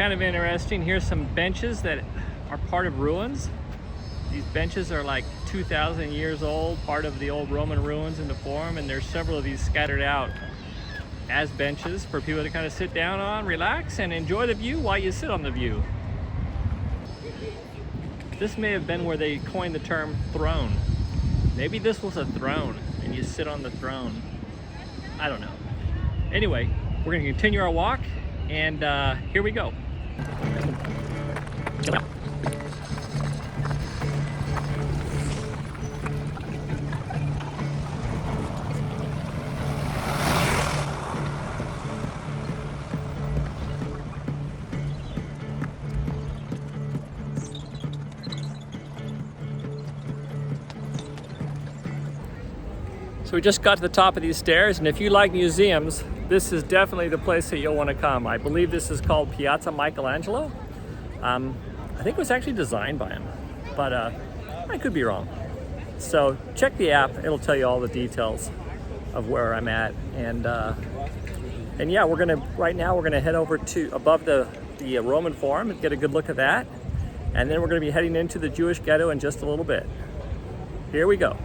kind of interesting. Here's some benches that are part of ruins. These benches are like 2,000 years old, part of the old Roman ruins in the Forum, and there's several of these scattered out as benches for people to kind of sit down on, relax, and enjoy the view while you sit on the view. This may have been where they coined the term throne. Maybe this was a throne and you sit on the throne. I don't know. Anyway, we're gonna continue our walk, and here we go. So we just got to the top of these stairs, and if you like museums, this is definitely the place that you'll want to come. I believe this is called Piazza Michelangelo. I think it was actually designed by him, but I could be wrong. So check the app, it'll tell you all the details of where I'm at. And yeah, right now we're gonna head over to above the Roman Forum and get a good look at that. And then we're gonna be heading into the Jewish ghetto in just a little bit. Here we go.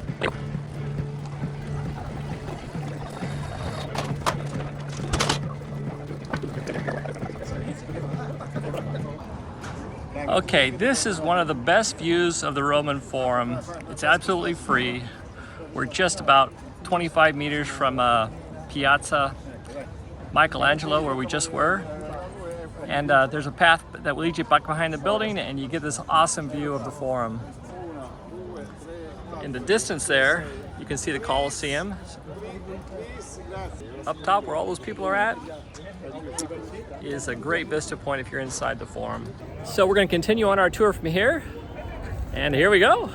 Okay, this is one of the best views of the Roman Forum. It's absolutely free. We're just about 25 meters from Piazza Michelangelo, where we just were. And there's a path that will lead you back behind the building, and you get this awesome view of the Forum. In the distance there, you can see the Colosseum. Up top, where all those people are at, is a great vista point if you're inside the Forum. So we're going to continue on our tour from here, and here we go.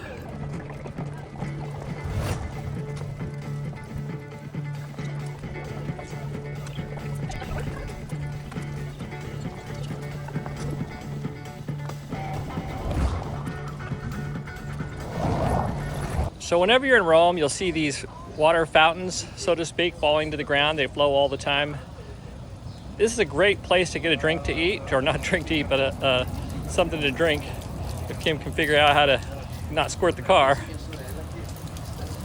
So whenever you're in Rome, you'll see these water fountains, so to speak, falling to the ground. They flow all the time. This is a great place to get a drink to eat, or not drink to eat, but something to drink, if Kim can figure out how to not squirt the car.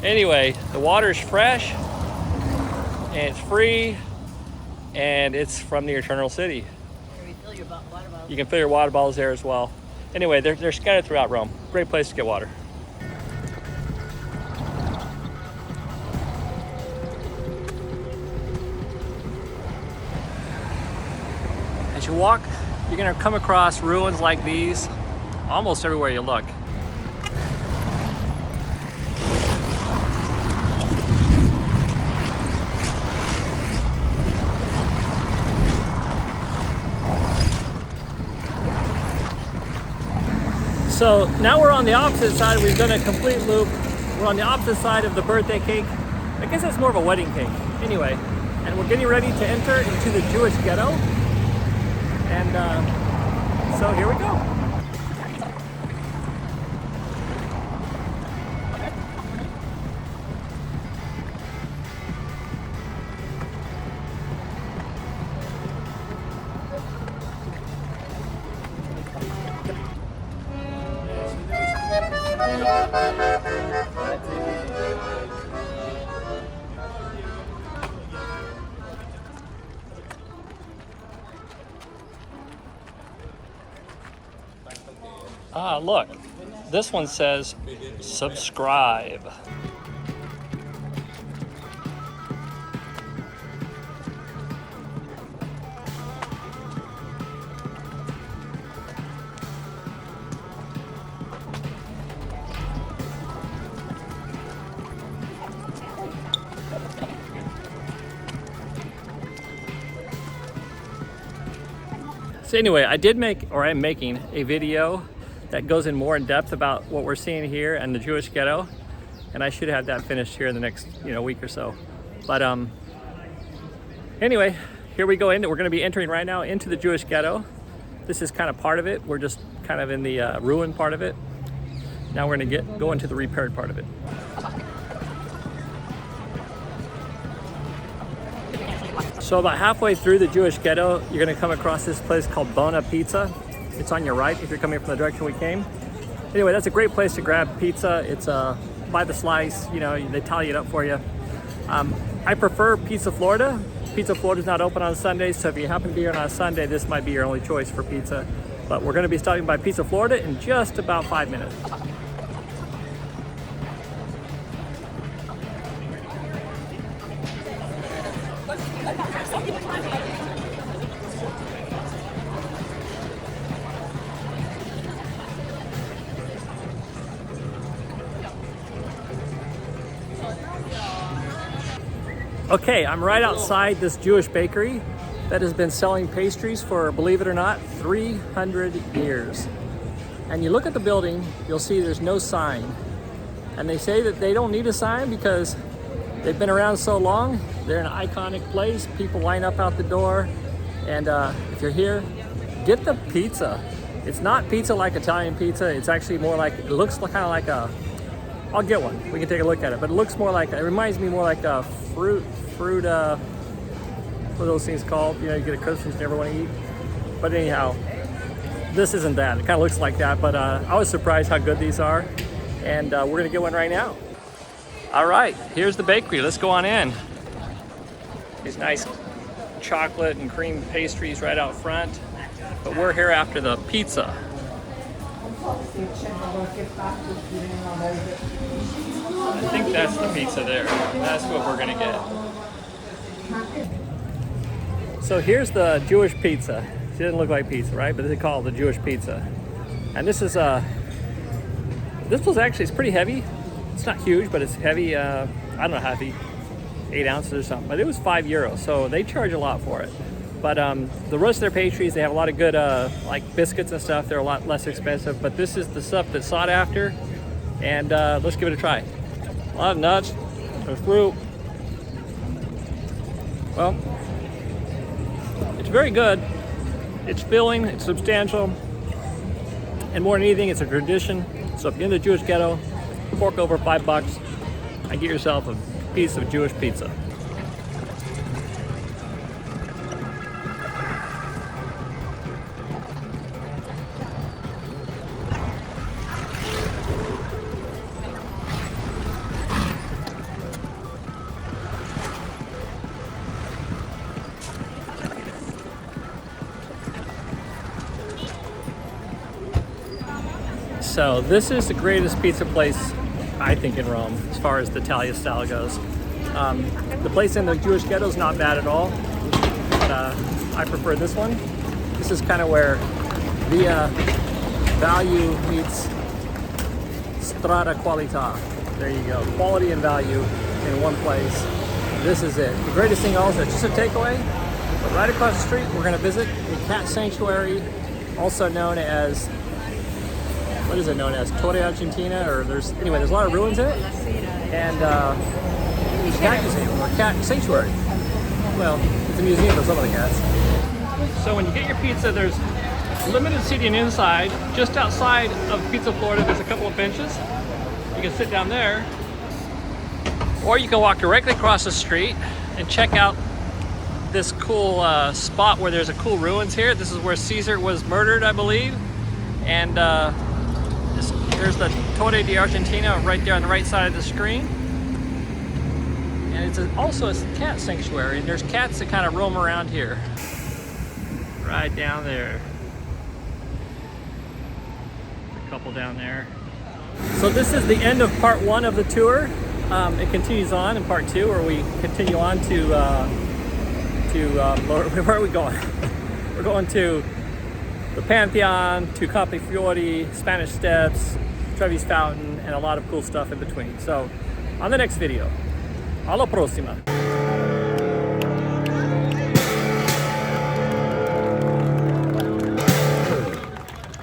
Anyway, the water's fresh, and it's free, and it's from the Eternal City. You can fill your water bottles there as well. Anyway, they're scattered throughout Rome. Great place to get water. As you walk, you're going to come across ruins like these almost everywhere you look. So now we're on the opposite side. We've done a complete loop. We're on the opposite side of the birthday cake. I guess it's more of a wedding cake. Anyway, and we're getting ready to enter into the Jewish ghetto. And so here we go. Ah, look, this one says subscribe. So anyway, I'm making a video that goes in more in depth about what we're seeing here and the Jewish ghetto, and I should have that finished here in the next week or so. But anyway, here we go in. We're going to be entering right now into the Jewish ghetto. This is kind of part of it. We're just kind of in the ruin part of it. Now we're going to go into the repaired part of it. So about halfway through the Jewish ghetto, you're gonna come across this place called Bona Pizza. It's on your right if you're coming from the direction we came. Anyway, that's a great place to grab pizza. It's by the slice, you know, they tally it up for you. I prefer Pizza Florida. Pizza Florida is not open on Sundays, so if you happen to be here on a Sunday, this might be your only choice for pizza. But we're gonna be stopping by Pizza Florida in just about 5 minutes. Okay, I'm right outside this Jewish bakery that has been selling pastries for, believe it or not, 300 years. And you look at the building, you'll see there's no sign. And they say that they don't need a sign because they've been around so long. They're an iconic place. People line up out the door. And if you're here, get the pizza. It's not pizza like Italian pizza. It's actually more like, it looks kind of like a, I'll get one. We can take a look at it. But it looks more like, it reminds me more like a fruit, what are those things called? You know, you get a Christmas you never want to eat. But anyhow, this isn't that. It kind of looks like that, but I was surprised how good these are. And we're gonna get one right now. All right, here's the bakery. Let's go on in. These nice chocolate and cream pastries right out front. But we're here after the pizza. I think that's the pizza there. That's what we're gonna get. So here's the Jewish pizza. She doesn't look like pizza, right? But they call it the Jewish pizza. And this is this was actually, it's pretty heavy. It's not huge, but it's heavy. I don't know how heavy, 8 ounces or something. But it was €5, so they charge a lot for it. But the rest of their pastries, they have a lot of good like biscuits and stuff. They're a lot less expensive. But this is the stuff that's sought after. And let's give it a try. A lot of nuts, there's fruit. Well, it's very good. It's filling, it's substantial, and more than anything, it's a tradition. So if you're in the Jewish ghetto, fork over $5 and get yourself a piece of Jewish pizza. So this is the greatest pizza place, I think, in Rome, as far as the Italian style goes. The place in the Jewish ghetto is not bad at all, but I prefer this one. This is kind of where the value meets strada qualità. There you go, quality and value in one place. This is it. The greatest thing also, just a takeaway, but right across the street, we're gonna visit a cat sanctuary, also known as, what is it known as? Torre Argentina, or there's a lot of ruins in it. And it's a cat museum, or cat sanctuary. Well, it's a museum for some of the cats. So when you get your pizza, there's limited seating inside. Just outside of Pizza Florida, there's a couple of benches. You can sit down there. Or you can walk directly across the street and check out this cool spot where there's a cool ruins here. This is where Caesar was murdered, I believe. And there's the Torre di Argentina right there on the right side of the screen. And it's also a cat sanctuary, and there's cats that kind of roam around here. Right down there. A couple down there. So this is the end of part 1 of the tour. It continues on in part 2, where we continue on to where are we going? We're going to the Pantheon, to Caprifiori, Spanish Steps, Trevi's Fountain, and a lot of cool stuff in between. So, on the next video. Alla prossima!